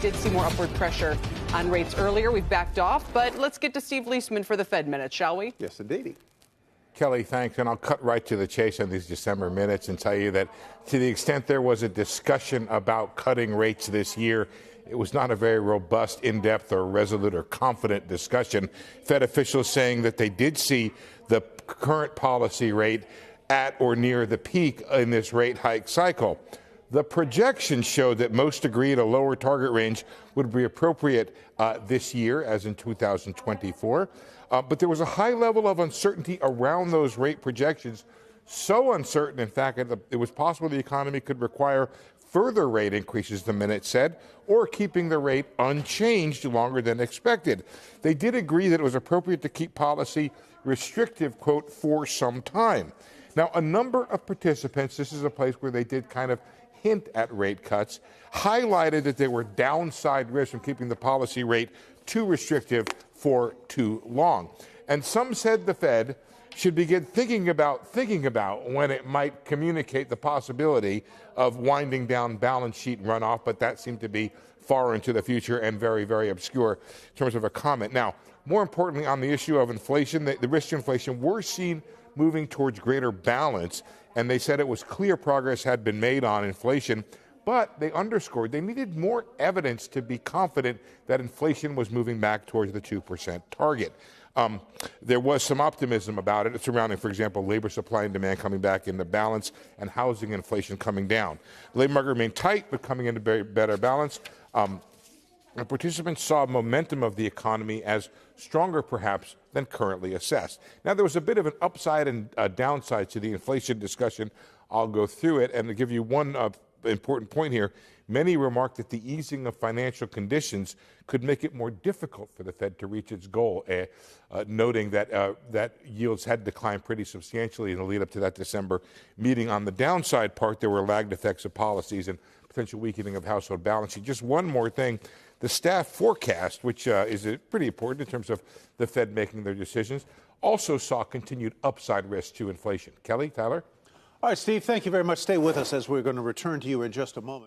did see more upward pressure on rates earlier. We've backed off, but let's get to Steve Liesman for the Fed Minute, shall we? Yes, indeed. Kelly, thanks. And I'll cut right to the chase on these December minutes and tell you that to the extent there was a discussion about cutting rates this year, it was not a very robust, in-depth, or resolute or confident discussion. Fed officials saying that they did see the current policy rate at or near the peak in this rate hike cycle. The projections showed that most agreed a lower target range would be appropriate this year, as in 2024. But there was a high level of uncertainty around those rate projections, so uncertain, in fact, it was possible the economy could require further rate increases, the minute said, or keeping the rate unchanged longer than expected. They did agree that it was appropriate to keep policy restrictive, quote, for some time. Now, a number of participants, this is a place where they did kind of hint at rate cuts, highlighted that there were downside risks from keeping the policy rate too restrictive for too long. And some said the Fed should begin thinking about when it might communicate the possibility of winding down balance sheet runoff, but that seemed to be far into the future and very, very obscure in terms of a comment. Now, more importantly, on the issue of inflation, the risks to inflation were seen moving towards greater balance, and they said it was clear progress had been made on inflation, but they underscored they needed more evidence to be confident that inflation was moving back towards the 2% target. There was some optimism about it surrounding, for example, labor supply and demand coming back into balance and housing inflation coming down. The labor market remained tight, but coming into better balance. The participants saw momentum of the economy as stronger, perhaps, than currently assessed. Now, there was a bit of an upside and a downside to the inflation discussion. I'll go through it, and to give you one important point here, many remarked that the easing of financial conditions could make it more difficult for the Fed to reach its goal, noting that yields had declined pretty substantially in the lead up to that December meeting. On the downside part, there were lagged effects of policies and potential weakening of household balance sheet. Just one more thing. The staff forecast, which is pretty important in terms of the Fed making their decisions, also saw continued upside risk to inflation. Kelly, Tyler? All right, Steve, thank you very much. Stay with us as we're going to return to you in just a moment.